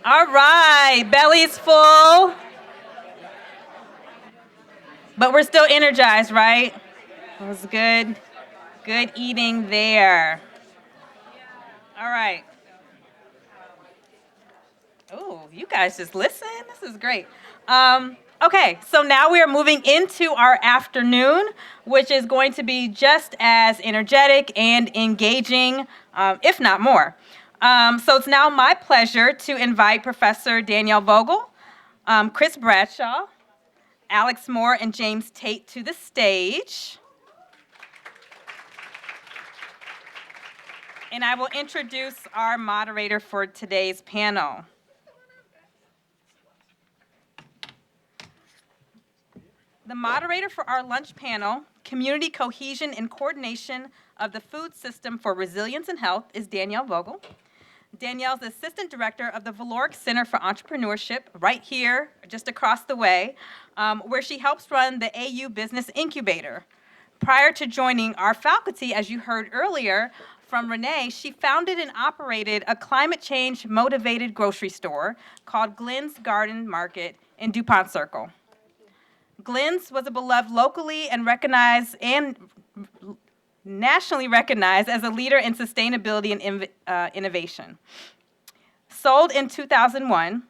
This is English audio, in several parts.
All right, belly's full, but we're still energized, right? It was good. Good eating there. All right. Oh, you guys just listen. This is great. Okay, so now we are moving into our afternoon, which is going to be just as energetic and engaging, if not more. So it's now my pleasure to invite Professor Danielle Vogel, Chris Bradshaw, Alex Moore, and James Tate to the stage. And I will introduce our moderator for today's panel. The moderator for our lunch panel, Community Cohesion and Coordination of the Food System for Resilience and Health, is Danielle Vogel. Danielle's the Assistant Director of the Veloric Center for Entrepreneurship, right here, just across the way, where she helps run the AU Business Incubator. Prior to joining our faculty, as you heard earlier from Renee, she founded and operated a climate change motivated grocery store called Glenn's Garden Market in DuPont Circle. Glenn's was a beloved locally and recognized and nationally recognized as a leader in sustainability and innovation. Sold in 2001,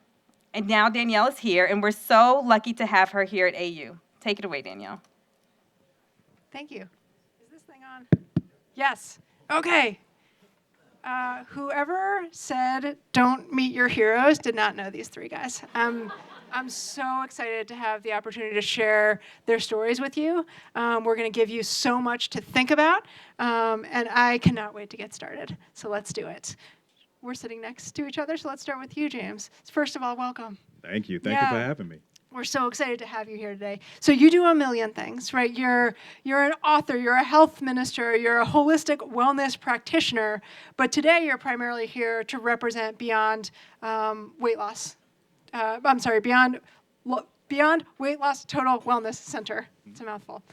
and now Danielle is here, and we're so lucky to have her here at AU. Take it away, Danielle. Thank you. Is this thing on? Yes. Okay. Whoever said don't meet your heroes did not know these three guys. I'm so excited to have the opportunity to share their stories with you. We're going to give you so much to think about, and I cannot wait to get started. So let's do it. We're sitting next to each other, so let's start with you, James. First of all, welcome. Thank you. Thank you for having me. We're so excited to have you here today. So you do a million things, right? You're an author, you're a health minister, you're a holistic wellness practitioner, but today you're primarily here to represent Beyond Weight Loss. Beyond Weight Loss Total Wellness Center. It's a mouthful.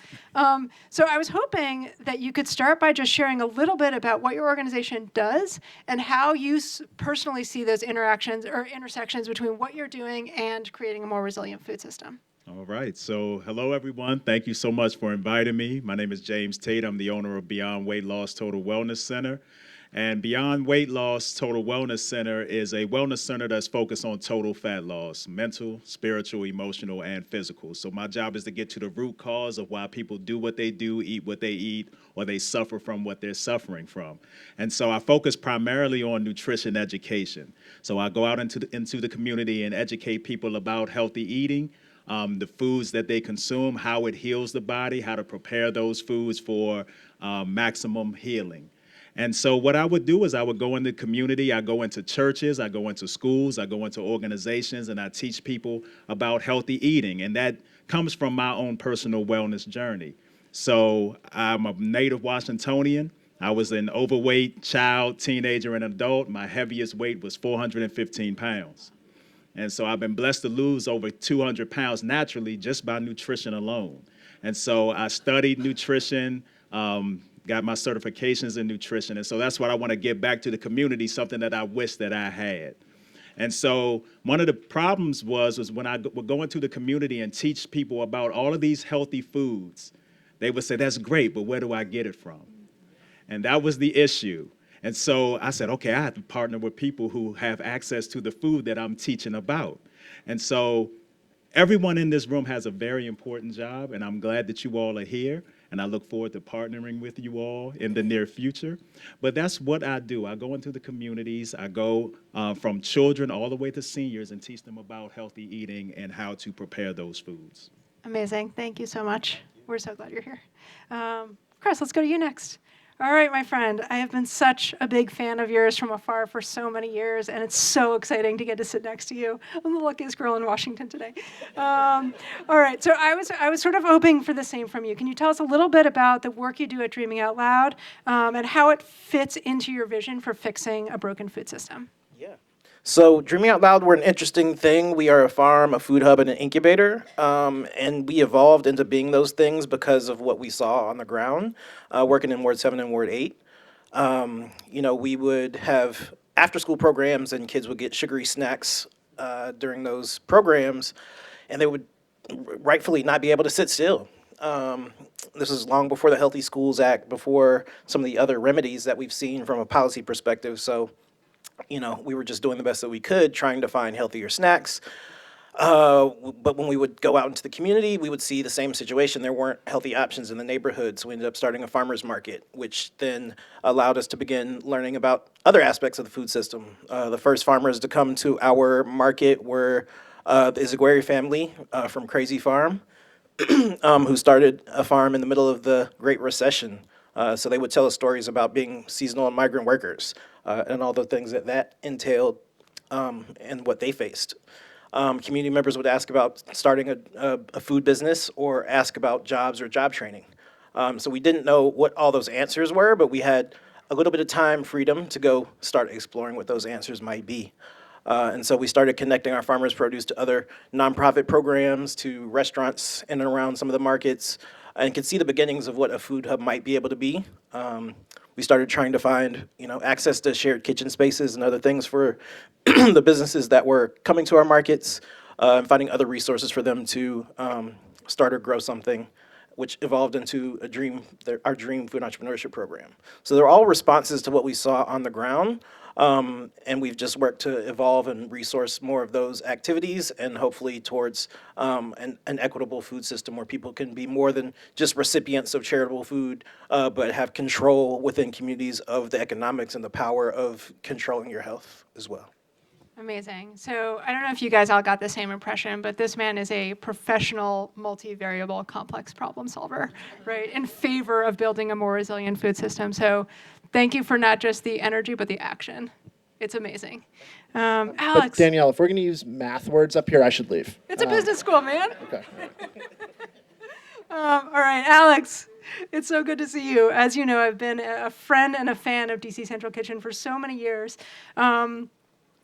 So I was hoping that you could start by just sharing a little bit about what your organization does and how you personally see those interactions or intersections between what you're doing and creating a more resilient food system. All right. So hello, everyone. Thank you so much for inviting me. My name is James Tate. I'm the owner of Beyond Weight Loss Total Wellness Center. And Beyond Weight Loss Total Wellness Center is a wellness center that's focused on total fat loss, mental, spiritual, emotional, and physical. So my job is to get to the root cause of why people do what they do, eat what they eat, or they suffer from what they're suffering from. And so I focus primarily on nutrition education. So I go out into the community and educate people about healthy eating, the foods that they consume, how it heals the body, how to prepare those foods for maximum healing. And so what I would do is I would go in the community, I go into churches, I go into schools, I go into organizations, and I teach people about healthy eating. And that comes from my own personal wellness journey. So I'm a native Washingtonian. I was an overweight child, teenager, and adult. My heaviest weight was 415 pounds. And so I've been blessed to lose over 200 pounds naturally just by nutrition alone. And so I studied nutrition, got my certifications in nutrition. And so that's what I want to give back to the community, something that I wish that I had. And so one of the problems was when I would go into the community and teach people about all of these healthy foods, they would say, that's great, but where do I get it from? And that was the issue. And so I said, okay, I have to partner with people who have access to the food that I'm teaching about. And so everyone in this room has a very important job, and I'm glad that you all are here. And I look forward to partnering with you all in the near future. But that's what I do. I go into the communities. I go from children all the way to seniors and teach them about healthy eating and how to prepare those foods. Amazing. Thank you so much. We're so glad you're here. Chris, let's go to you next. All right, my friend, I have been such a big fan of yours from afar for so many years, and it's so exciting to get to sit next to you. I'm the luckiest girl in Washington today. All right, so I was sort of hoping for the same from you. Can you tell us a little bit about the work you do at Dreaming Out Loud and how it fits into your vision for fixing a broken food system? Yeah. So Dreaming Out Loud, we're an interesting thing. We are a farm, a food hub, and an incubator. And we evolved into being those things because of what we saw on the ground, working in Ward 7 and Ward 8. We would have after-school programs, and kids would get sugary snacks during those programs, and they would rightfully not be able to sit still. This is long before the Healthy Schools Act, before some of the other remedies that we've seen from a policy perspective. So, we were just doing the best that we could, trying to find healthier snacks. But when we would go out into the community, we would see the same situation. There weren't healthy options in the neighborhood, so we ended up starting a farmer's market, which then allowed us to begin learning about other aspects of the food system. The first farmers to come to our market were the Izaguirre family from Crazy Farm, who started a farm in the middle of the Great Recession. So they would tell us stories about being seasonal and migrant workers and all the things that entailed and what they faced. Community members would ask about starting a food business or ask about jobs or job training. So we didn't know what all those answers were, but we had a little bit of time freedom to go start exploring what those answers might be. And so we started connecting our farmers' produce to other nonprofit programs, to restaurants in and around some of the markets, and could see the beginnings of what a food hub might be able to be. We started trying to find, access to shared kitchen spaces and other things for the businesses that were coming to our markets, and finding other resources for them to start or grow something, which evolved into our Dream Food Entrepreneurship Program. So they're all responses to what we saw on the ground, and we've just worked to evolve and resource more of those activities, and hopefully towards an equitable food system where people can be more than just recipients of charitable food, but have control within communities of the economics and the power of controlling your health as well. Amazing. So I don't know if you guys all got the same impression, but this man is a professional, multivariable, complex problem solver, right, in favor of building a more resilient food system. So thank you for not just the energy, but the action. It's amazing. But Alex. Danielle, if we're going to use math words up here, I should leave. It's a business school, man. Okay. All right, Alex. It's so good to see you. As you know, I've been a friend and a fan of DC Central Kitchen for so many years.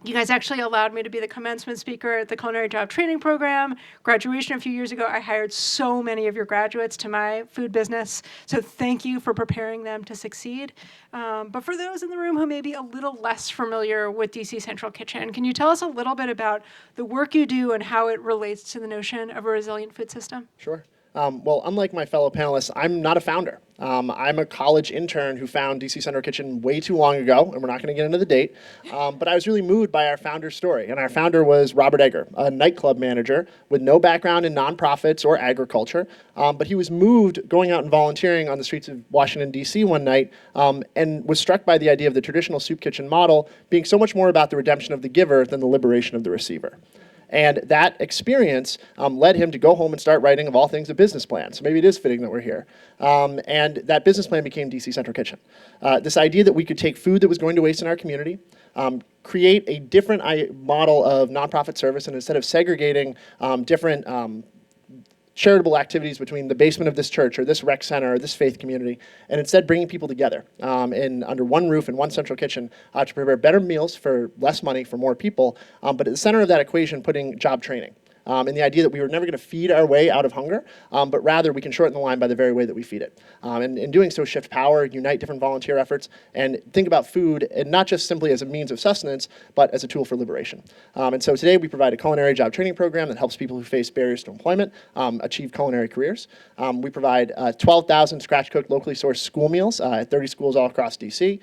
You guys actually allowed me to be the commencement speaker at the Culinary Job Training Program. Graduation a few years ago, I hired so many of your graduates to my food business. So thank you for preparing them to succeed. But for those in the room who may be a little less familiar with DC Central Kitchen, can you tell us a little bit about the work you do and how it relates to the notion of a resilient food system? Sure. Well, unlike my fellow panelists, I'm not a founder. I'm a college intern who found DC Central Kitchen way too long ago, and we're not going to get into the date. But I was really moved by our founder's story. And our founder was Robert Egger, a nightclub manager with no background in nonprofits or agriculture. But he was moved going out and volunteering on the streets of Washington, D.C. one night, and was struck by the idea of the traditional soup kitchen model being so much more about the redemption of the giver than the liberation of the receiver. And that experience led him to go home and start writing, of all things, a business plan. So maybe it is fitting that we're here. And that business plan became DC Central Kitchen. This idea that we could take food that was going to waste in our community, create a different model of nonprofit service, and instead of segregating different charitable activities between the basement of this church or this rec center or this faith community, and instead bringing people together under one roof in one central kitchen to prepare better meals for less money for more people, but at the center of that equation putting job training. And the idea that we were never going to feed our way out of hunger, but rather we can shorten the line by the very way that we feed it. And in doing so, shift power, unite different volunteer efforts, and think about food, and not just simply as a means of sustenance, but as a tool for liberation. And so today we provide a culinary job training program that helps people who face barriers to employment achieve culinary careers. We provide 12,000 scratch-cooked, locally sourced school meals at 30 schools all across D.C.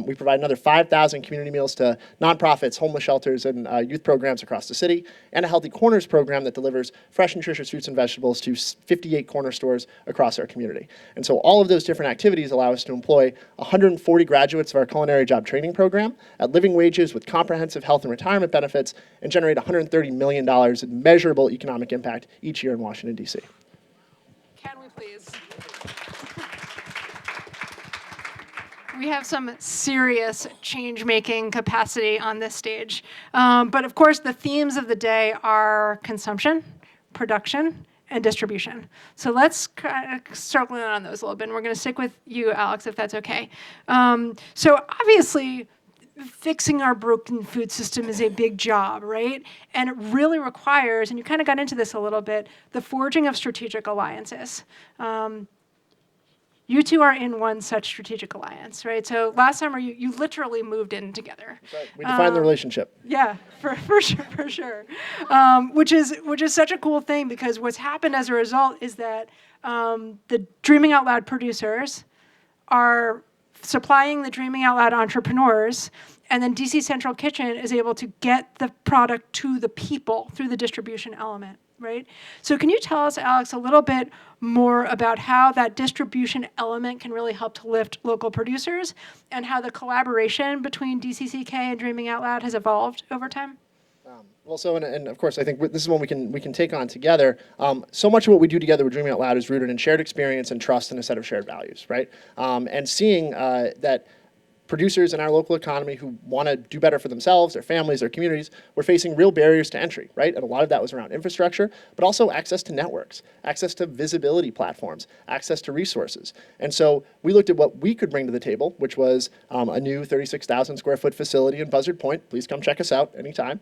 We provide another 5,000 community meals to nonprofits, homeless shelters, and youth programs across the city, and a Healthy Corners program that delivers fresh, nutritious fruits and vegetables to 58 corner stores across our community. And so all of those different activities allow us to employ 140 graduates of our culinary job training program at living wages with comprehensive health and retirement benefits, and generate $130 million in measurable economic impact each year in Washington, D.C. Can we please? We have some serious change-making capacity on this stage. But of course, the themes of the day are consumption, production, and distribution. So let's kind of circle in on those a little bit. And we're going to stick with you, Alex, if that's okay. So obviously, fixing our broken food system is a big job, right? And it really requires, and you kind of got into this a little bit, the forging of strategic alliances. you two are in one such strategic alliance, right? So last summer, you literally moved in together. We define the relationship. Yeah, for sure, for sure. Which is such a cool thing, because what's happened as a result is that the Dreaming Out Loud producers are supplying the Dreaming Out Loud entrepreneurs, and then DC Central Kitchen is able to get the product to the people through the distribution element, right? So can you tell us, Alex, a little bit more about how that distribution element can really help to lift local producers, and how the collaboration between DCCK and Dreaming Out Loud has evolved over time? Well, so and of course, I think this is one we can take on together. So much of what we do together with Dreaming Out Loud is rooted in shared experience and trust and a set of shared values, right? And seeing that producers in our local economy who want to do better for themselves, their families, their communities, were facing real barriers to entry, right? And a lot of that was around infrastructure, but also access to networks, access to visibility platforms, access to resources. And so we looked at what we could bring to the table, which was a new 36,000 square foot facility in Buzzard Point. Please come check us out anytime.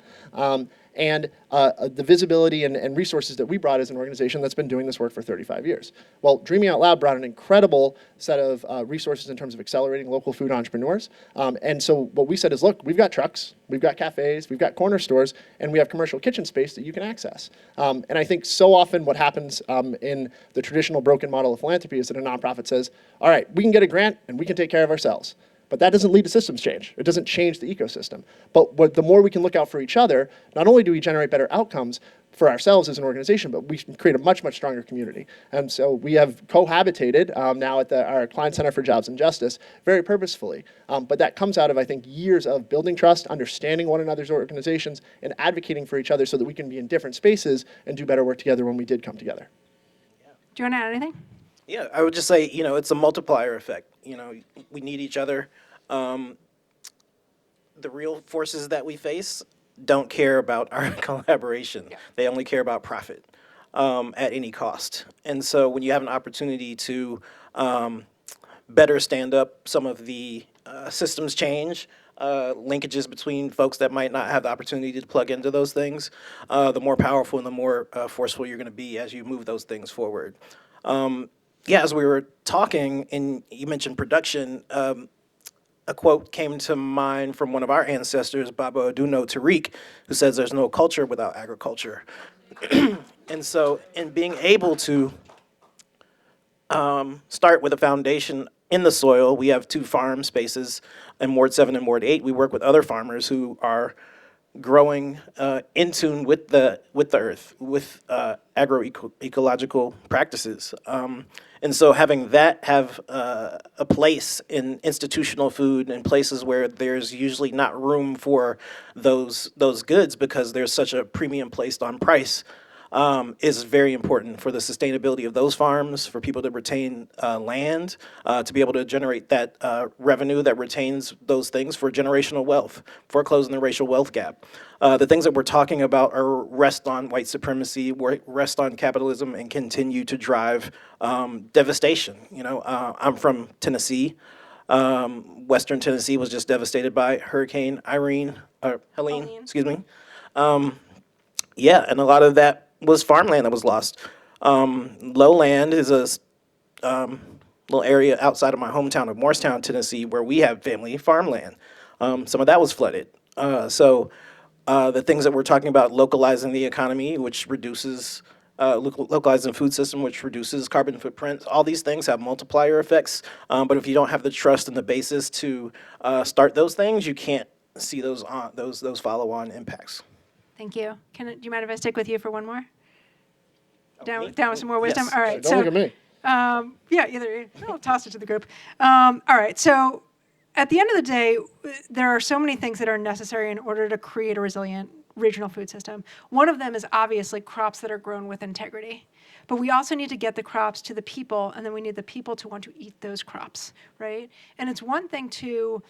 And the visibility and resources that we brought as an organization that's been doing this work for 35 years. Well, Dreaming Out Loud brought an incredible set of resources in terms of accelerating local food entrepreneurs. And so what we said is, look, we've got trucks, we've got cafes, we've got corner stores, and we have commercial kitchen space that you can access. And I think so often what happens in the traditional broken model of philanthropy is that a nonprofit says, all right, we can get a grant and we can take care of ourselves. But that doesn't lead to systems change. It doesn't change the ecosystem. But the more we can look out for each other, not only do we generate better outcomes for ourselves as an organization, but we can create a much, much stronger community. And so we have cohabitated now at our Klein Center for Jobs and Justice very purposefully. But that comes out of, I think, years of building trust, understanding one another's organizations, and advocating for each other so that we can be in different spaces and do better work together when we did come together. Do you want to add anything? Yeah, I would just say, it's a multiplier effect. We need each other. The real forces that we face don't care about our collaboration. Yeah. They only care about profit at any cost. And so when you have an opportunity to better stand up some of the systems change, linkages between folks that might not have the opportunity to plug into those things, the more powerful and the more forceful you're going to be as you move those things forward. As we were talking, and you mentioned production, a quote came to mind from one of our ancestors, Baba Aduno Tariq, who says there's no culture without agriculture. And so in being able to start with a foundation in the soil, we have 2 farm spaces in Ward 7 and Ward 8. We work with other farmers who are growing in tune with the earth, with agroecological practices. And so having that have a place in institutional food and places where there's usually not room for those goods because there's such a premium placed on price is very important for the sustainability of those farms, for people to retain land, to be able to generate that revenue that retains those things for generational wealth, for closing the racial wealth gap. The things that we're talking about are rest on white supremacy, rest on capitalism, and continue to drive devastation. I'm from Tennessee. Western Tennessee was just devastated by Hurricane Helene, excuse me. And a lot of that was farmland that was lost. Lowland is a little area outside of my hometown of Morristown, Tennessee, where we have family farmland. Some of that was flooded. So the things that we're talking about, localizing the economy, which reduces, localizing the food system, which reduces carbon footprint, all these things have multiplier effects. But if you don't have the trust and the basis to start those things, you can't see those follow-on impacts. Thank you. Do you mind if I stick with you for one more? Down with some more wisdom? Yes. All right. Don't look at me. I'll toss it to the group. All right. So at the end of the day, there are so many things that are necessary in order to create a resilient regional food system. One of them is obviously crops that are grown with integrity. But we also need to get the crops to the people, and then we need the people to want to eat those crops, right? And it's one thing to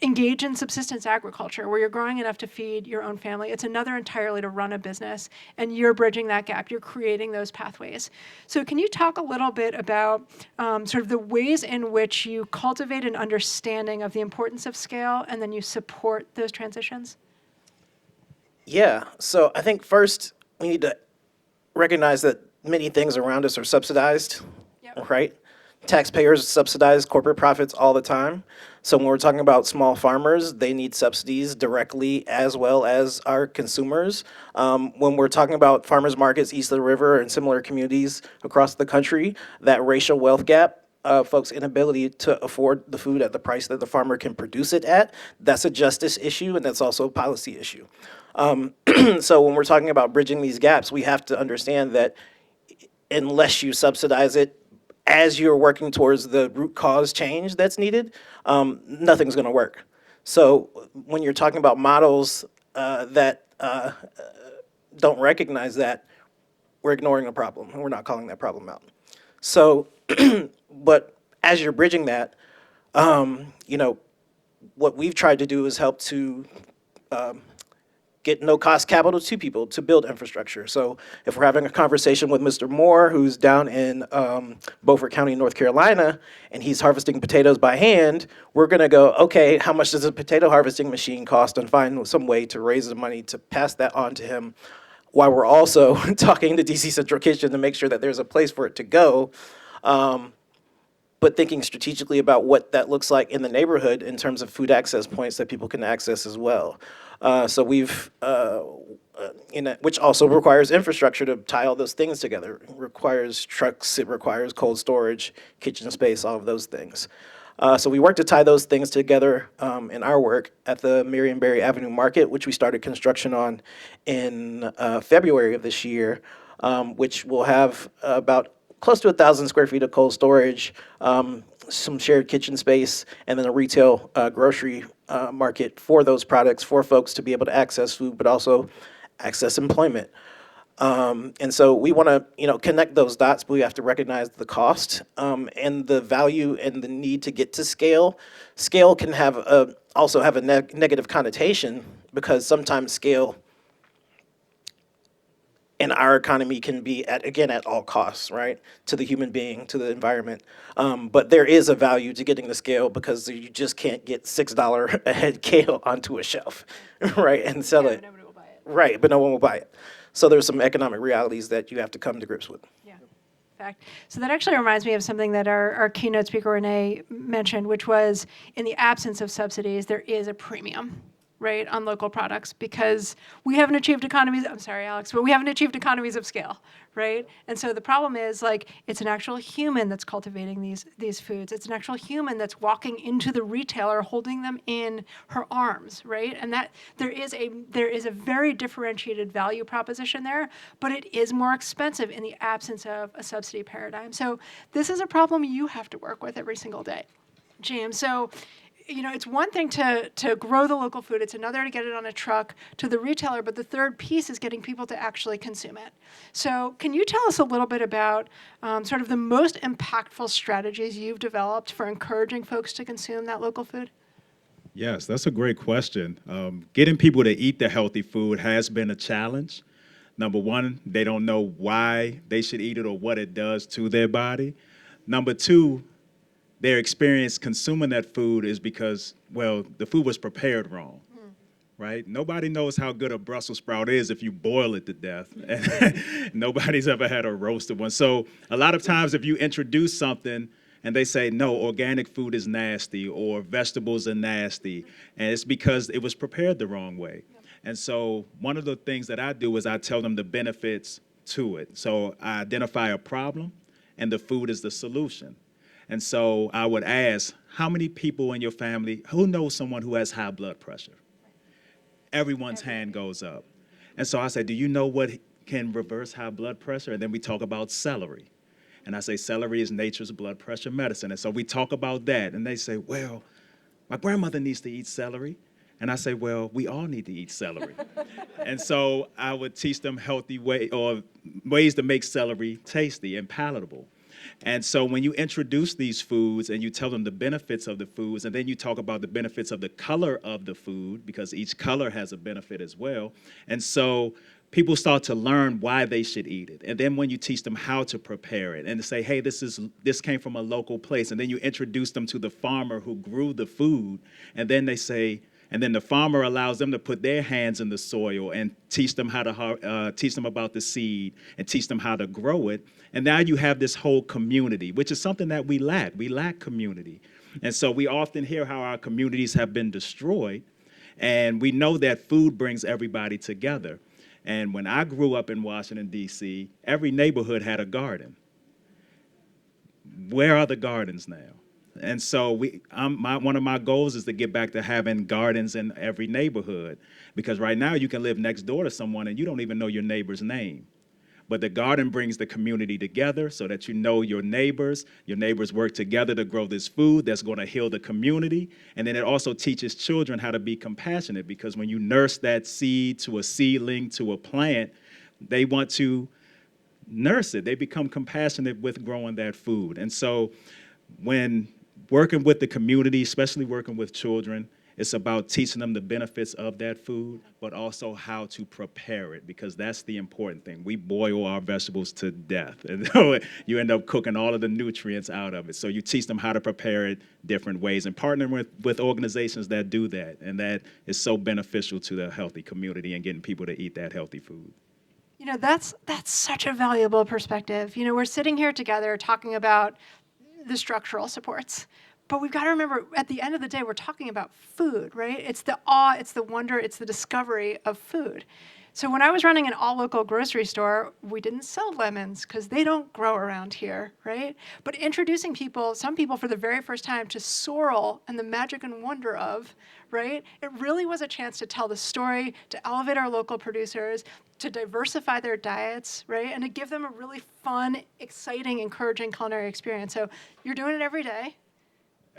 engage in subsistence agriculture where you're growing enough to feed your own family. It's another entirely to run a business, and you're bridging that gap. You're creating those pathways. So can you talk a little bit about sort of the ways in which you cultivate an understanding of the importance of scale, and then you support those transitions? Yeah, so I think first we need to recognize that many things around us are subsidized, right? taxpayers subsidize corporate profits all the time. So when we're talking about small farmers, they need subsidies directly as well as our consumers. When we're talking about farmers markets east of the river and similar communities across the country, that racial wealth gap, folks' inability to afford the food at the price that the farmer can produce it at, that's a justice issue and that's also a policy issue. So when we're talking about bridging these gaps, we have to understand that unless you subsidize it as you're working towards the root cause change that's needed, nothing's going to work. So when you're talking about models that don't recognize that, we're ignoring the problem and we're not calling that problem out. So, but as you're bridging that, what we've tried to do is help to get no-cost capital to people to build infrastructure. So if we're having a conversation with Mr. Moore, who's down in Beaufort County, North Carolina, and he's harvesting potatoes by hand, we're gonna go, okay, how much does a potato harvesting machine cost, and find some way to raise the money to pass that on to him, while we're also talking to DC Central Kitchen to make sure that there's a place for it to go. But thinking strategically about what that looks like in the neighborhood in terms of food access points that people can access as well. So we've, which also requires infrastructure to tie all those things together. It requires trucks, it requires cold storage, kitchen space, all of those things. So we work to tie those things together in our work at the Marionberry Avenue Market, which we started construction on in February of this year, which will have about close to 1,000 square feet of cold storage, some shared kitchen space, and then a retail grocery market for those products for folks to be able to access food, but also access employment. And so we want to, connect those dots, but we have to recognize the cost and the value and the need to get to scale. Scale can have also have a negative connotation because sometimes scale in our economy can be at all costs, right? To the human being, to the environment. But there is a value to getting the scale because you just can't get $6 a head kale onto a shelf, right? And sell it. Nobody will buy it. Right, but no one will buy it. So there's some economic realities that you have to come to grips with. Yeah. Fact. So that actually reminds me of something that our keynote speaker, Renee, mentioned, which was in the absence of subsidies, there is a premium, right, on local products because we haven't achieved economies, I'm sorry, Alex, but we haven't achieved economies of scale, right? And so the problem is it's an actual human that's cultivating these foods. It's an actual human that's walking into the retailer holding them in her arms, right? And that there is a very differentiated value proposition there, but it is more expensive in the absence of a subsidy paradigm. So this is a problem you have to work with every single day, James. So it's one thing to grow the local food. It's another to get it on a truck to the retailer. But the third piece is getting people to actually consume it. So can you tell us a little bit about sort of the most impactful strategies you've developed for encouraging folks to consume that local food? Yes, that's a great question. Getting people to eat the healthy food has been a challenge. Number one, they don't know why they should eat it or what it does to their body. Number two, their experience consuming that food is because, the food was prepared wrong, right? Nobody knows how good a Brussels sprout is if you boil it to death. Nobody's ever had a roasted one. So a lot of times if you introduce something and they say, no, organic food is nasty or vegetables are nasty, and it's because it was prepared the wrong way. And so one of the things that I do is I tell them the benefits to it. So I identify a problem and the food is the solution. And so I would ask, how many people in your family, who knows someone who has high blood pressure? Everyone's hand goes up. And so I say, do you know what can reverse high blood pressure? And then we talk about celery. And I say, celery is nature's blood pressure medicine. And so we talk about that. And they say, well, my grandmother needs to eat celery. And I say, well, we all need to eat celery. And so I would teach them healthy ways to make celery tasty and palatable. And so when you introduce these foods and you tell them the benefits of the foods, and then you talk about the benefits of the color of the food, because each color has a benefit as well. And so people start to learn why they should eat it. And then when you teach them how to prepare it and to say, hey, this came from a local place. And then you introduce them to the farmer who grew the food. And then they say, And then the farmer allows them to put their hands in the soil and teach them how to teach them about the seed and teach them how to grow it. And now you have this whole community, which is something that we lack. We lack community. And so we often hear how our communities have been destroyed. And we know that food brings everybody together. And when I grew up in Washington, D.C., every neighborhood had a garden. Where are the gardens now? And so one of my goals is to get back to having gardens in every neighborhood, because right now you can live next door to someone and you don't even know your neighbor's name. But the garden brings the community together so that you know your neighbors work together to grow this food that's going to heal the community. And then it also teaches children how to be compassionate, because when you nurse that seed to a seedling to a plant, they want to nurse it. They become compassionate with growing that food. And so when working with the community, especially working with children, it's about teaching them the benefits of that food, but also how to prepare it, because that's the important thing. We boil our vegetables to death, and you end up cooking all of the nutrients out of it. So you teach them how to prepare it different ways, and partnering with organizations that do that, and that is so beneficial to the healthy community and getting people to eat that healthy food. You know, that's such a valuable perspective. You know, we're sitting here together talking about the structural supports. But we've got to remember, at the end of the day, we're talking about food, right? It's the awe, it's the wonder, it's the discovery of food. So when I was running an all-local grocery store, we didn't sell lemons because they don't grow around here, right? But introducing some people for the very first time to sorrel and the magic and wonder of, right? It really was a chance to tell the story, to elevate our local producers, to diversify their diets, right? And to give them a really fun, exciting, encouraging culinary experience. So you're doing it every day.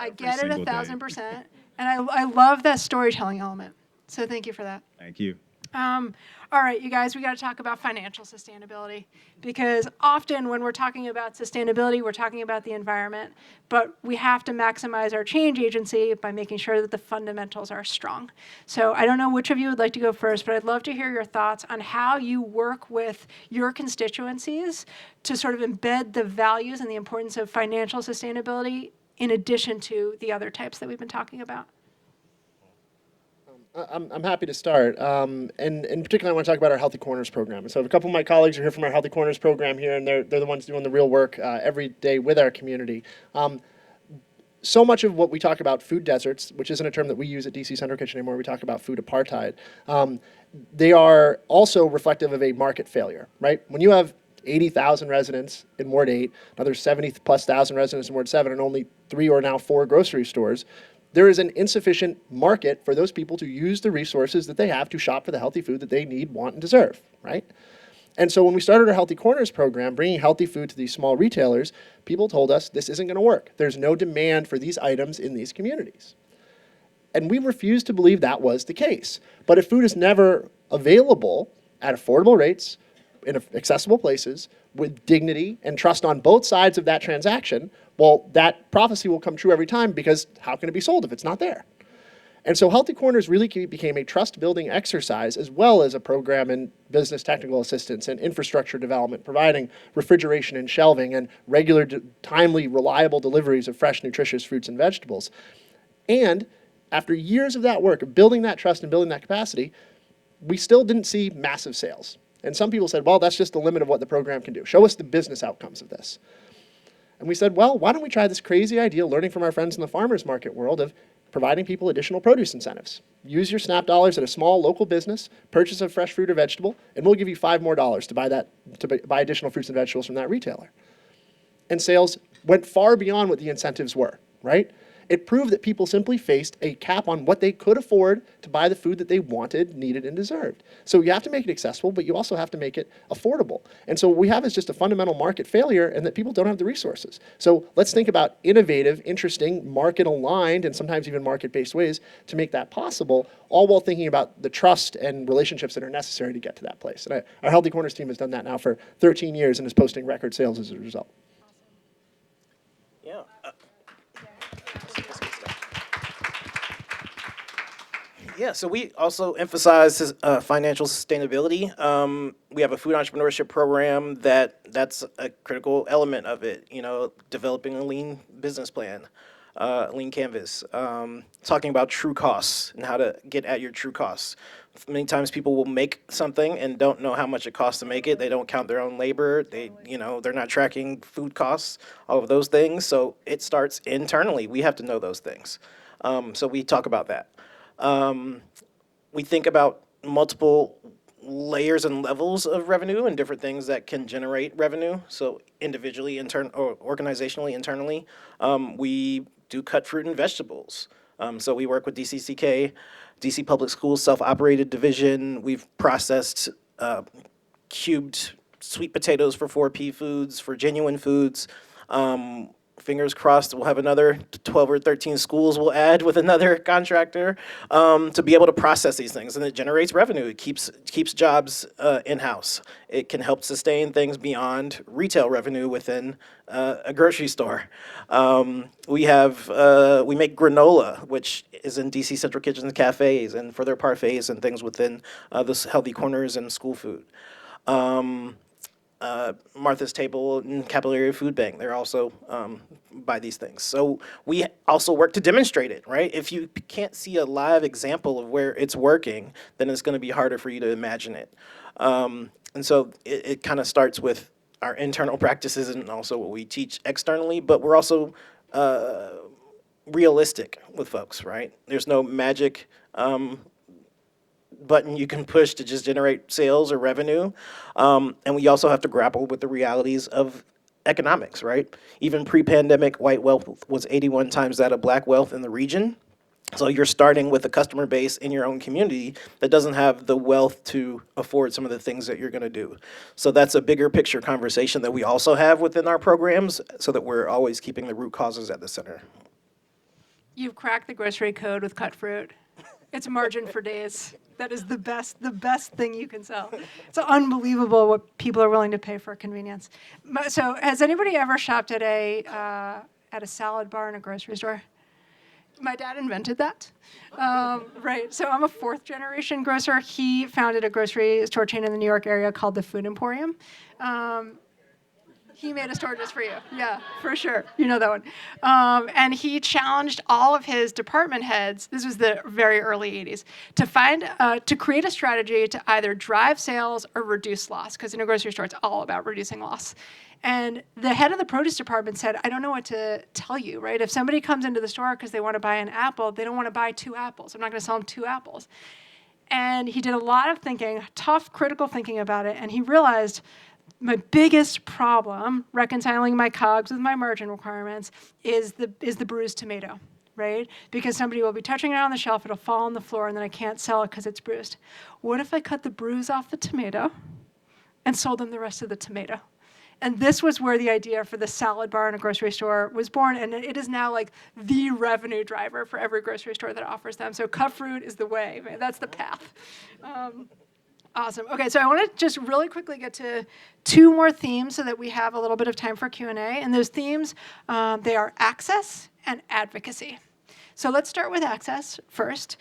I get it 1,000%. And I love that storytelling element. So thank you for that. Thank you. All right, you guys, we got to talk about financial sustainability, because often when we're talking about sustainability, we're talking about the environment, but we have to maximize our change agency by making sure that the fundamentals are strong. So I don't know which of you would like to go first, but I'd love to hear your thoughts on how you work with your constituencies to sort of embed the values and the importance of financial sustainability in addition to the other types that we've been talking about. I'm happy to start. And in particular, I want to talk about our Healthy Corners program. So a couple of my colleagues are here from our Healthy Corners program here, and they're the ones doing the real work every day with our community. So much of what we talk about, food deserts, which isn't a term that we use at DC Central Kitchen anymore, we talk about food apartheid. They are also reflective of a market failure, right? When you have 80,000 residents in Ward 8, another 70+ thousand residents in Ward 7, and only 3 or now 4 grocery stores, there is an insufficient market for those people to use the resources that they have to shop for the healthy food that they need, want, and deserve, right? And so when we started our Healthy Corners program, bringing healthy food to these small retailers, people told us this isn't going to work. There's no demand for these items in these communities. And we refused to believe that was the case. But if food is never available at affordable rates, in accessible places, with dignity and trust on both sides of that transaction, well, that prophecy will come true every time, because how can it be sold if it's not there? And so Healthy Corners really became a trust-building exercise, as well as a program in business technical assistance and infrastructure development, providing refrigeration and shelving and regular, timely, reliable deliveries of fresh, nutritious fruits and vegetables. And after years of that work, of building that trust and building that capacity, we still didn't see massive sales. And some people said, well, that's just the limit of what the program can do. Show us the business outcomes of this. And we said, well, why don't we try this crazy idea, learning from our friends in the farmers market world, of providing people additional produce incentives. Use your SNAP dollars at a small local business, purchase a fresh fruit or vegetable, and we'll give you $5 more to buy additional fruits and vegetables from that retailer. And sales went far beyond what the incentives were, right? It proved that people simply faced a cap on what they could afford to buy the food that they wanted, needed, and deserved. So you have to make it accessible, but you also have to make it affordable. And so what we have is just a fundamental market failure, and that people don't have the resources. So let's think about innovative, interesting, market-aligned, and sometimes even market-based ways to make that possible, all while thinking about the trust and relationships that are necessary to get to that place. And our Healthy Corners team has done that now for 13 years and is posting record sales as a result. Yeah. Yeah, so we also emphasize financial sustainability. We have a food entrepreneurship program that's a critical element of it, developing a lean business plan. lean canvas, talking about true costs and how to get at your true costs. Many times people will make something and don't know how much it costs to make it. They don't count their own labor. They're not tracking food costs, all of those things. So it starts internally. We have to know those things. So we talk about that. We think about multiple layers and levels of revenue and different things that can generate revenue. So individually, or organizationally, internally, we do cut fruit and vegetables. So we work with DCCK, DC Public Schools Self-Operated Division. We've processed cubed sweet potatoes for 4P Foods, for Genuine Foods. Fingers crossed, we'll have another 12 or 13 schools we'll add with another contractor to be able to process these things. And it generates revenue. It keeps jobs in-house. It can help sustain things beyond retail revenue within a grocery store. We make granola, which is in DC Central Kitchens and Cafes, and for their parfaits and things within the Healthy Corners and school food. Martha's Table and Capillary Food Bank, they're also buy these things. So we also work to demonstrate it, right? If you can't see a live example of where it's working, then it's going to be harder for you to imagine it. And so it kind of starts with our internal practices and also what we teach externally, but we're also realistic with folks, right? There's no magic button you can push to just generate sales or revenue. And we also have to grapple with the realities of economics, right? Even pre-pandemic, white wealth was 81 times that of black wealth in the region. So you're starting with a customer base in your own community that doesn't have the wealth to afford some of the things that you're going to do. So that's a bigger picture conversation that we also have within our programs so that we're always keeping the root causes at the center. You've cracked the grocery code with cut fruit. It's margin for days. That is the best thing you can sell. It's unbelievable what people are willing to pay for convenience. So has anybody ever shopped at a salad bar in a grocery store? My dad invented that. Right, so I'm a fourth generation grocer. He founded a grocery store chain in the New York area called the Food Emporium. He made a store just for you. Yeah, for sure. You know that one. And he challenged all of his department heads, this was the very early 80s, to create a strategy to either drive sales or reduce loss, because in a grocery store, it's all about reducing loss. And the head of the produce department said, I don't know what to tell you, right? If somebody comes into the store because they want to buy an apple, they don't want to buy 2 apples. I'm not going to sell them 2 apples. And he did a lot of thinking, tough, critical thinking about it, and he realized my biggest problem reconciling my COGS with my margin requirements is the bruised tomato, right? Because somebody will be touching it on the shelf, it'll fall on the floor, and then I can't sell it because it's bruised. What if I cut the bruise off the tomato and sold them the rest of the tomato? And this was where the idea for the salad bar in a grocery store was born, and it is now like the revenue driver for every grocery store that offers them. So cut fruit is the way, man. That's the path. Awesome. Okay, so I want to just really quickly get to 2 more themes so that we have a little bit of time for Q&A. And those themes, they are access and advocacy. So let's start with access first.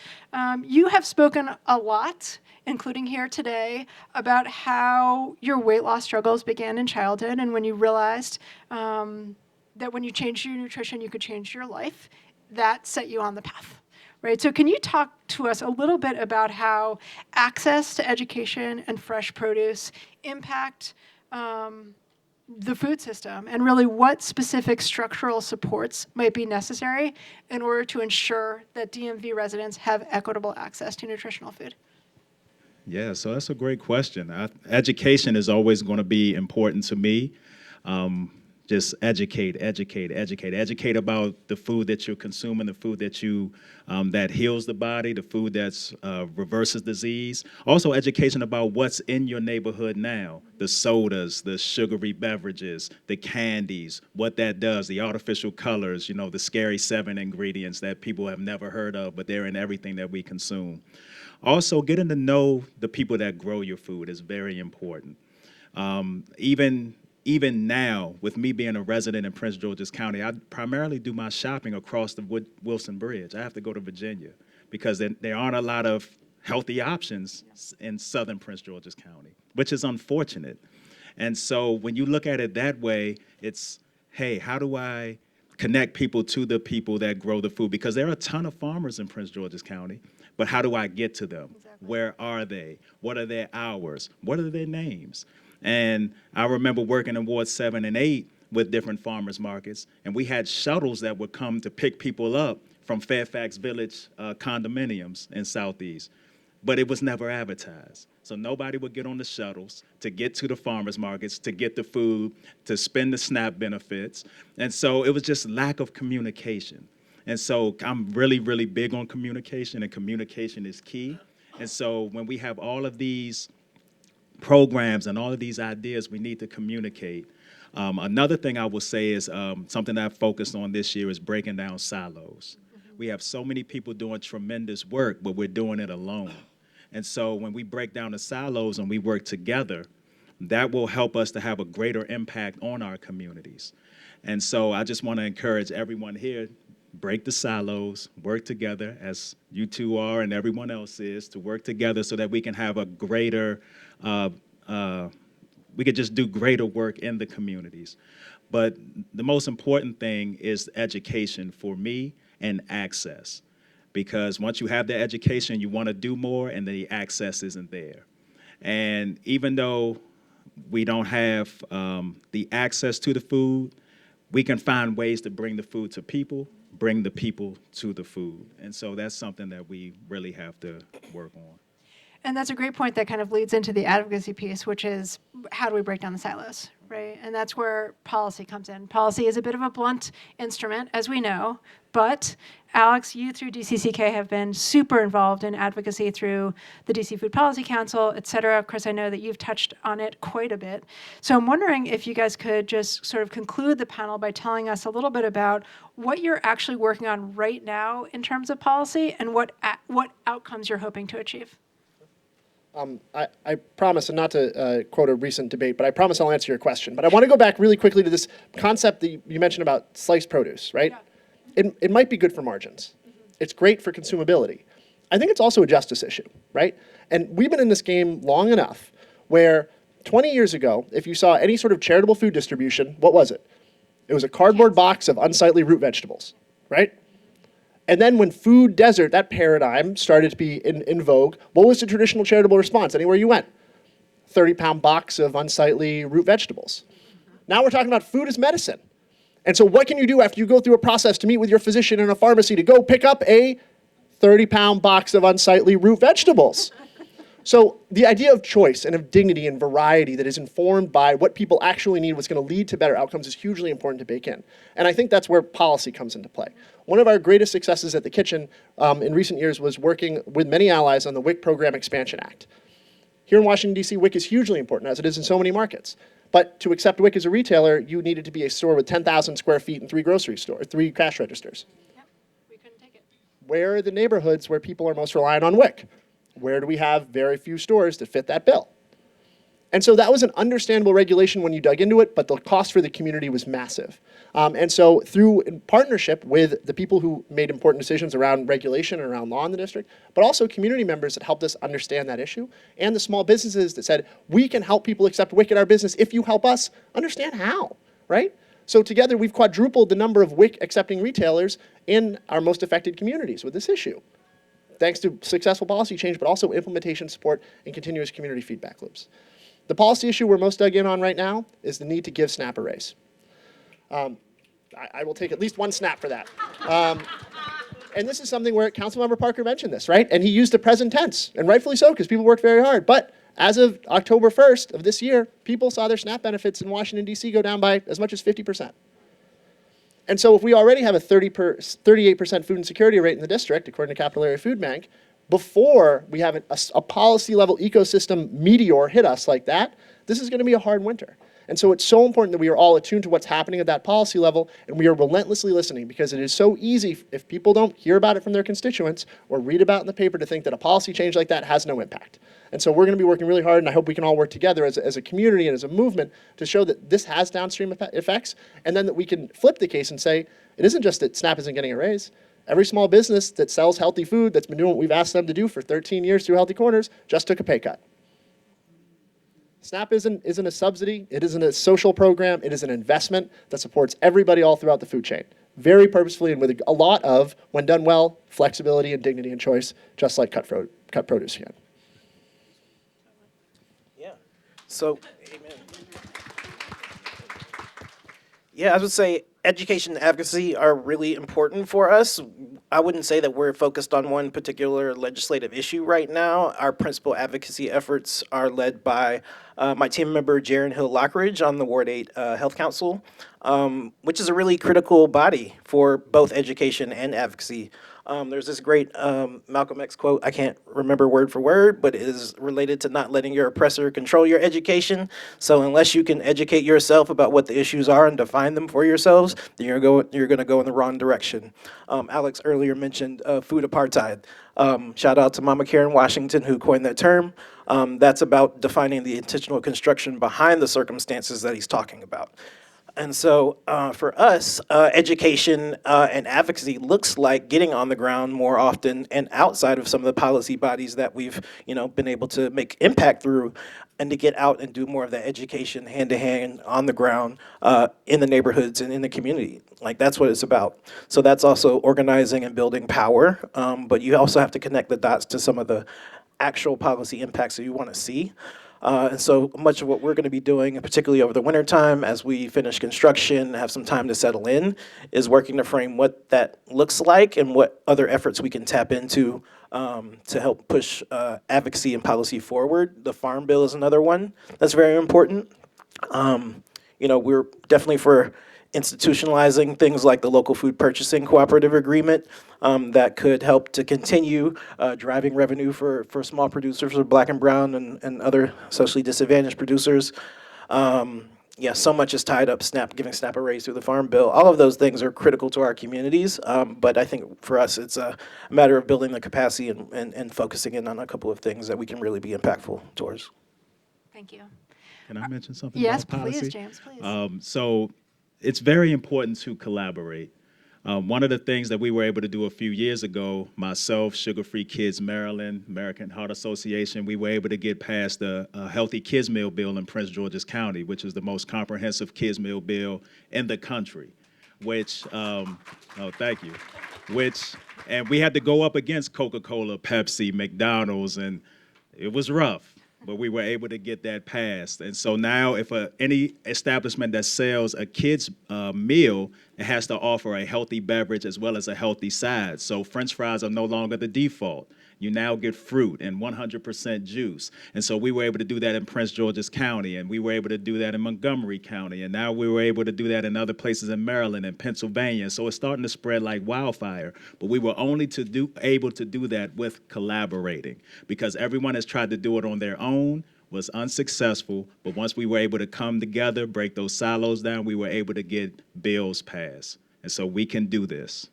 You have spoken a lot, including here today, about how your weight loss struggles began in childhood and when you realized that when you changed your nutrition, you could change your life. That set you on the path. Right, so can you talk to us a little bit about how access to education and fresh produce impact the food system and really what specific structural supports might be necessary in order to ensure that DMV residents have equitable access to nutritional food? Yeah, so that's a great question. Education is always going to be important to me. Just educate about the food that you're consuming, the food that that heals the body, the food that's reverses disease. Also education about what's in your neighborhood now, the sodas, the sugary beverages, the candies, what that does, the artificial colors, the scary 7 ingredients that people have never heard of, but they're in everything that we consume. Also, getting to know the people that grow your food is very important. Even now, with me being a resident in Prince George's County, I primarily do my shopping across the Wilson Bridge. I have to go to Virginia because there aren't a lot of healthy options in southern Prince George's County, which is unfortunate. And so when you look at it that way, it's, hey, how do I connect people to the people that grow the food, because there are a ton of farmers in Prince George's County, but how do I get to them? Exactly. Where are they? What are their hours? What are their names? And I remember working in Ward 7 and 8 with different farmers markets, and we had shuttles that would come to pick people up from Fairfax Village condominiums in Southeast, but it was never advertised. So nobody would get on the shuttles to get to the farmers markets, to get the food, to spend the SNAP benefits. And so it was just lack of communication. And so I'm really, really big on communication, and communication is key. And so when we have all of these programs and all of these ideas, we need to communicate. Another thing I will say is something that I've focused on this year is breaking down silos. We have so many people doing tremendous work, but we're doing it alone. And so when we break down the silos and we work together, that will help us to have a greater impact on our communities. And so I just want to encourage everyone here, break the silos, work together, as you two are and everyone else is, to work together so that we can have a greater, we could just do greater work in the communities. But the most important thing is education for me, and access. Because once you have the education, you want to do more, and the access isn't there. And even though we don't have the access to the food, we can find ways to bring the food to people, bring the people to the food. And so that's something that we really have to work on. And that's a great point that kind of leads into the advocacy piece, which is how do we break down the silos, right? And that's where policy comes in. Policy is a bit of a blunt instrument, as we know, but Alex, you through DCCK have been super involved in advocacy through the DC Food Policy Council, et cetera. Chris, I know that you've touched on it quite a bit. So I'm wondering if you guys could just sort of conclude the panel by telling us a little bit about what you're actually working on right now in terms of policy and what outcomes you're hoping to achieve. I promise, and not to quote a recent debate, but I promise I'll answer your question. But I want to go back really quickly to this concept that you mentioned about sliced produce, right? Yeah. It might be good for margins. Mm-hmm. It's great for consumability. I think it's also a justice issue, right? And we've been in this game long enough where 20 years ago, if you saw any sort of charitable food distribution, what was it? It was a cardboard box of unsightly root vegetables, right? And then when food desert, that paradigm started to be in vogue, what was the traditional charitable response anywhere you went? 30-pound box of unsightly root vegetables. Now we're talking about food as medicine. And so what can you do after you go through a process to meet with your physician in a pharmacy to go pick up a 30-pound box of unsightly root vegetables? So the idea of choice and of dignity and variety that is informed by what people actually need, what's going to lead to better outcomes, is hugely important to bake in. And I think that's where policy comes into play. One of our greatest successes at the kitchen in recent years was working with many allies on the WIC Program Expansion Act. Here in Washington, D.C., WIC is hugely important, as it is in so many markets. But to accept WIC as a retailer, you needed to be a store with 10,000 square feet and 3 grocery stores, 3 cash registers. Yep, we couldn't take it. Where are the neighborhoods where people are most reliant on WIC? Where do we have very few stores that fit that bill? And so that was an understandable regulation when you dug into it, but the cost for the community was massive. And so through partnership with the people who made important decisions around regulation and around law in the district, but also community members that helped us understand that issue, and the small businesses that said, we can help people accept WIC in our business if you help us understand how, right? So together we've quadrupled the number of WIC accepting retailers in our most affected communities with this issue, thanks to successful policy change, but also implementation support and continuous community feedback loops. The policy issue we're most dug in on right now is the need to give SNAP a raise. I will take at least one snap for that. And this is something where Councilmember Parker mentioned this, right? And he used the present tense, and rightfully so, because people worked very hard. But as of October 1st of this year, people saw their SNAP benefits in Washington, D.C. go down by as much as 50%. And so if we already have a 38% food insecurity rate in the district, according to Capital Area Food Bank, before we have a policy-level ecosystem meteor hit us like that, this is going to be a hard winter. And so it's so important that we are all attuned to what's happening at that policy level, and we are relentlessly listening, because it is so easy, if people don't hear about it from their constituents or read about it in the paper, to think that a policy change like that has no impact. And so we're going to be working really hard, and I hope we can all work together as a community and as a movement to show that this has downstream effects, and then that we can flip the case and say, it isn't just that SNAP isn't getting a raise. Every small business that sells healthy food, that's been doing what we've asked them to do for 13 years through Healthy Corners, just took a pay cut. SNAP isn't a subsidy. It isn't a social program. It is an investment that supports everybody all throughout the food chain. very purposefully and with a lot of, when done well, flexibility and dignity and choice, just like cut produce can. Yeah. So, amen. Yeah, I would say education and advocacy are really important for us. I wouldn't say that we're focused on one particular legislative issue right now. Our principal advocacy efforts are led by my team member, Jaron Hill Lockridge, on the Ward 8 Health Council, which is a really critical body for both education and advocacy. There's this great Malcolm X quote, I can't remember word for word, but it is related to not letting your oppressor control your education. So unless you can educate yourself about what the issues are and define them for yourselves, then you're going to go in the wrong direction. Alex earlier mentioned food apartheid. Shout out to Mama Karen Washington, who coined that term. That's about defining the intentional construction behind the circumstances that he's talking about. And so for us, education and advocacy looks like getting on the ground more often and outside of some of the policy bodies that we've been able to make impact through, and to get out and do more of that education hand to hand on the ground in the neighborhoods and in the community. Like, that's what it's about. So that's also organizing and building power, but you also have to connect the dots to some of the actual policy impacts that you want to see. And so much of what we're going to be doing, particularly over the wintertime as we finish construction, have some time to settle in, is working to frame what that looks like and what other efforts we can tap into to help push advocacy and policy forward. The Farm Bill is another one that's very important. We're definitely for institutionalizing things like the local food purchasing cooperative agreement that could help to continue driving revenue for small producers, for Black and brown and other socially disadvantaged producers. So much is tied up, giving SNAP a raise through the Farm Bill. All of those things are critical to our communities, but I think for us it's a matter of building the capacity and focusing in on a couple of things that we can really be impactful towards. Thank you. Can I mention something Yes, about policy? please, James, please. So it's very important to collaborate. One of the things that we were able to do a few years ago, myself, Sugar Free Kids Maryland, American Heart Association, we were able to get past a Healthy Kids Meal Bill in Prince George's County, which is the most comprehensive kids meal bill in the country, which, thank you, and we had to go up against Coca-Cola, Pepsi, McDonald's, and it was rough. But we were able to get that passed. And so now if any establishment that sells a kid's meal, it has to offer a healthy beverage as well as a healthy side. So French fries are no longer the default. You now get fruit and 100% juice. And so we were able to do that in Prince George's County, and we were able to do that in Montgomery County, and now we were able to do that in other places in Maryland and Pennsylvania. So it's starting to spread like wildfire. But we were only able to do that with collaborating, because everyone has tried to do it on their own, was unsuccessful. But once we were able to come together, break those silos down, we were able to get bills passed. And so we can do this.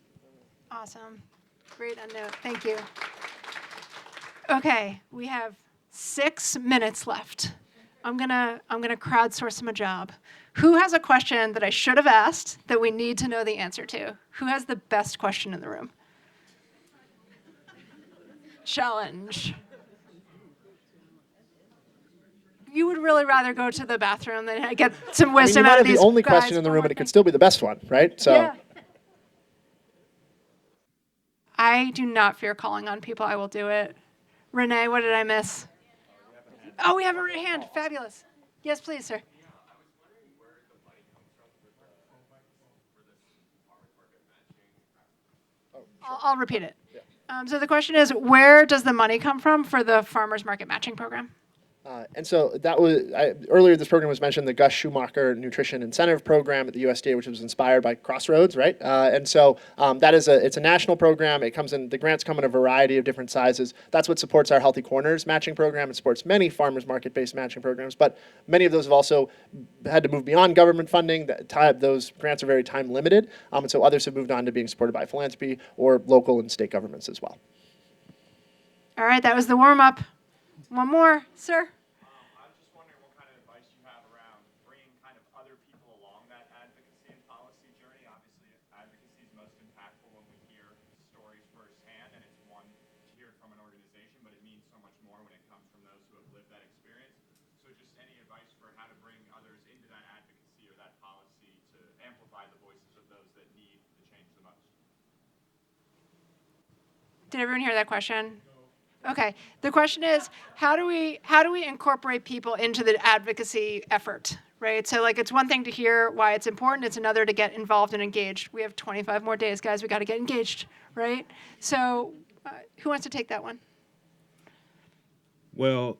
Awesome. Great note. Thank you. Okay, we have 6 minutes left. I'm gonna crowdsource him a job. Who has a question that I should have asked that we need to know the answer to? Who has the best question in the room? Challenge. You would really rather go to the bathroom than get some wisdom you out might of have these the only guys question in the one room, more but it could thing. still be the best one, right? So. Yeah. I do not fear calling on people. I will do it. Renee, what did I miss? Oh, we have a hand. Fabulous. Yes, please, sir. I'll repeat it. So the question is, where does the money come from for the farmers market matching program? And so that was earlier. This program was mentioned, the Gus Schumacher Nutrition Incentive Program at the USDA, which was inspired by Crossroads, right? And so that is it's a national program. It comes in, the grants come in a variety of different sizes. That's what supports our Healthy Corners matching program. It supports many farmers market-based matching programs, but many of those have also had to move beyond government funding. Those grants are very time limited, and so others have moved on to being supported by philanthropy or local and state governments as well. All right, that was the warm-up. One more, sir. I was just wondering what kind of advice you have around bringing kind of other people along that advocacy and policy journey. Obviously, advocacy is most impactful when we hear stories firsthand, and it's one to hear it from an organization, but it means so much more when it comes from those who have lived that experience. So just any advice for how to bring others into that advocacy or that policy to amplify the voices of those that need the change Did everyone hear that question? Okay. The question is, how do we incorporate people into the advocacy effort, right? So like it's one thing to hear why it's important, it's another to get involved and engaged. We have 25 more days, guys. We got to get engaged, right? So who wants to take that one? Well,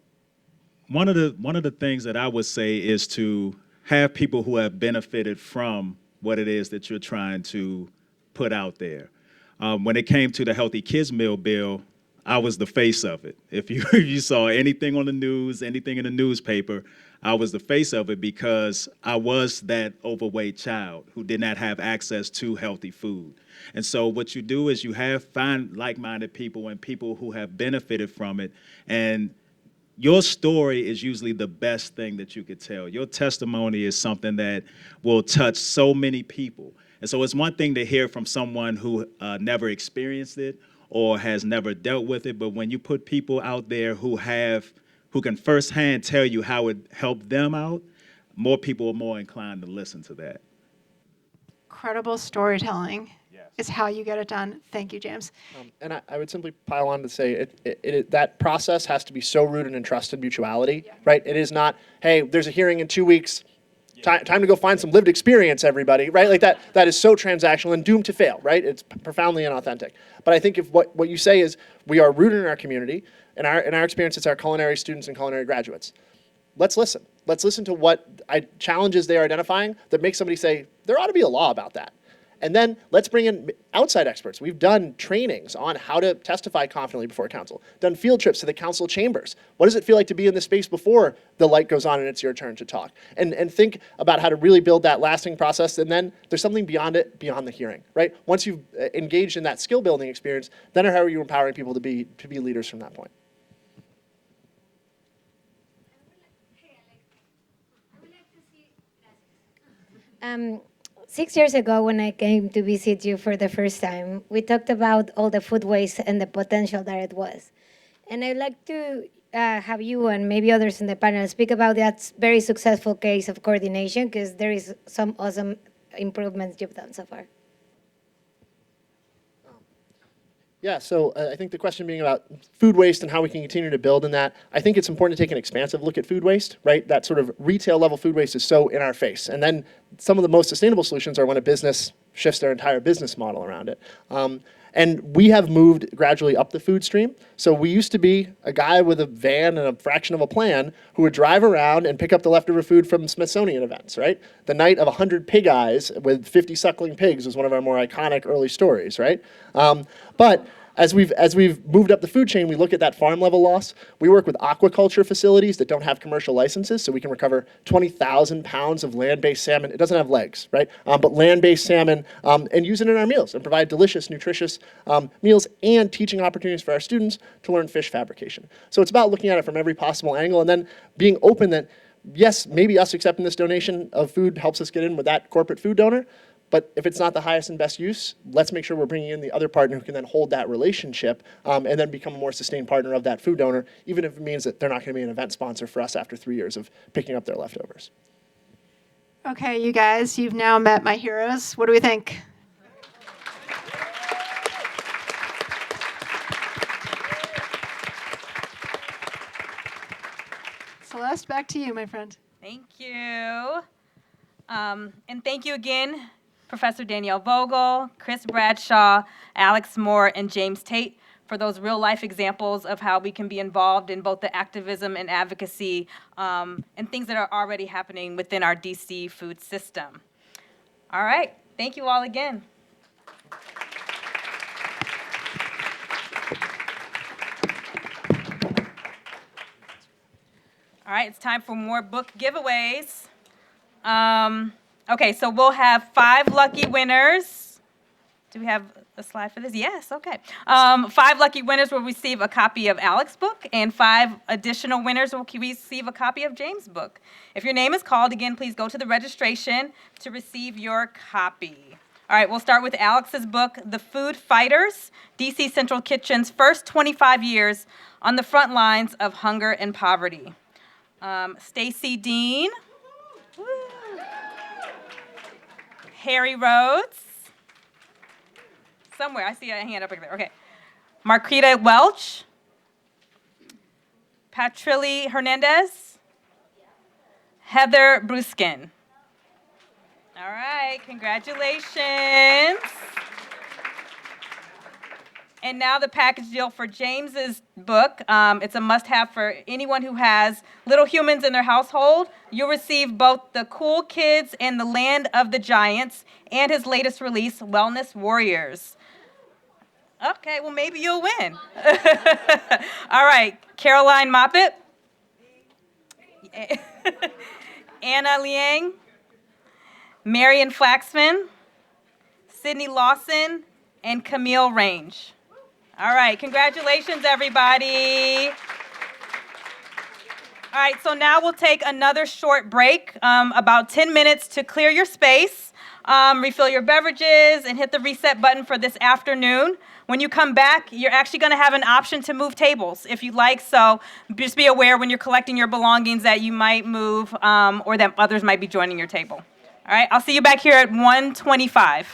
one of the things that I would say is to have people who have benefited from what it is that you're trying to put out there. When it came to the Healthy Kids Meal Bill, I was the face of it. If you saw anything on the news, anything in the newspaper, I was the face of it because I was that overweight child who did not have access to healthy food. And so what you do is you find like-minded people and people who have benefited from it, and your story is usually the best thing that you could tell. Your testimony is something that will touch so many people. And so it's one thing to hear from someone who never experienced it or has never dealt with it, but when you put people out there who can firsthand tell you how it helped them out, more people are more inclined to listen to that. Credible storytelling is how you get it done. Thank you, James. And I would simply pile on to say that process has to be so rooted in trust and mutuality, right? It is not, hey, there's a hearing in 2 weeks, time to go find some lived experience, everybody, right? Like that is so transactional and doomed to fail, right? It's profoundly inauthentic. But I think if what you say is we are rooted in our community, in our experience, it's our culinary students and culinary graduates. Let's listen. Let's listen to what challenges they're identifying that make somebody say, there ought to be a law about that. And then let's bring in outside experts. We've done trainings on how to testify confidently before council, done field trips to the council chambers. What does it feel like to be in the space before the light goes on and it's your turn to talk? And think about how to really build that lasting process. And then there's something beyond it, beyond the hearing, right? Once you've engaged in that skill building experience, then how are you empowering people to be leaders from that point? Um, 6 years ago, when I came to visit you for the first time, we talked about all the food waste and the potential that it was. And I'd like to have you and maybe others in the panel speak about that very successful case of coordination, because there is some awesome improvements you've done so far. Yeah, so I think the question being about food waste and how we can continue to build in that, I think it's important to take an expansive look at food waste, right? That sort of retail level food waste is so in our face. And then some of the most sustainable solutions are when a business shifts their entire business model around it. And we have moved gradually up the food stream. So we used to be a guy with a van and a fraction of a plan who would drive around and pick up the leftover food from Smithsonian events, right? The night of 100 pig eyes with 50 suckling pigs was one of our more iconic early stories, right? But as we've moved up the food chain, we look at that farm level loss. We work with aquaculture facilities that don't have commercial licenses, so we can recover 20,000 pounds of land-based salmon. It doesn't have legs, right? But land-based salmon and use it in our meals and provide delicious, nutritious meals and teaching opportunities for our students to learn fish fabrication. So it's about looking at it from every possible angle and then being open that, yes, maybe us accepting this donation of food helps us get in with that corporate food donor, but if it's not the highest and best use, let's make sure we're bringing in the other partner who can then hold that relationship and then become a more sustained partner of that food donor, even if it means that they're not going to be an event sponsor for us after 3 years of picking up their leftovers. Okay, you guys, you've now met my heroes. What do we think? Celeste, back to you, my friend. Thank you. And thank you again, Professor Danielle Vogel, Chris Bradshaw, Alex Moore, and James Tate for those real-life examples of how we can be involved in both the activism and advocacy and things that are already happening within our D.C. food system. All right. Thank you all again. All right, it's time for more book giveaways. Okay, so we'll have 5 lucky winners. Do we have a slide for this? Yes, okay. 5 lucky winners will receive a copy of Alex's book, and 5 additional winners will receive a copy of James' book. If your name is called, again, please go to the registration to receive your copy. All right, we'll start with Alex's book, The Food Fighters, D.C. Central Kitchen's first 25 years on the front lines of hunger and poverty. Stacy Dean. Woo. Harry Rhodes. Somewhere, I see a hand up there. Okay. Marquita Welch, Patrilli Hernandez, Heather Bruskin. All right, congratulations. And now the package deal for James's book. It's a must-have for anyone who has little humans in their household. You'll receive both The Cool Kids and the Land of the Giants and his latest release, Wellness Warriors. Okay, well, maybe you'll win. All right, Caroline Moppet, Anna Liang, Marion Flaxman, Sydney Lawson, and Camille Range. All right, congratulations, everybody. All right, so now we'll take another short break, about 10 minutes to clear your space, refill your beverages, and hit the reset button for this afternoon. When you come back, you're actually going to have an option to move tables if you'd like, so just be aware when you're collecting your belongings that you might move or that others might be joining your table. All right, I'll see you back here at 1:25.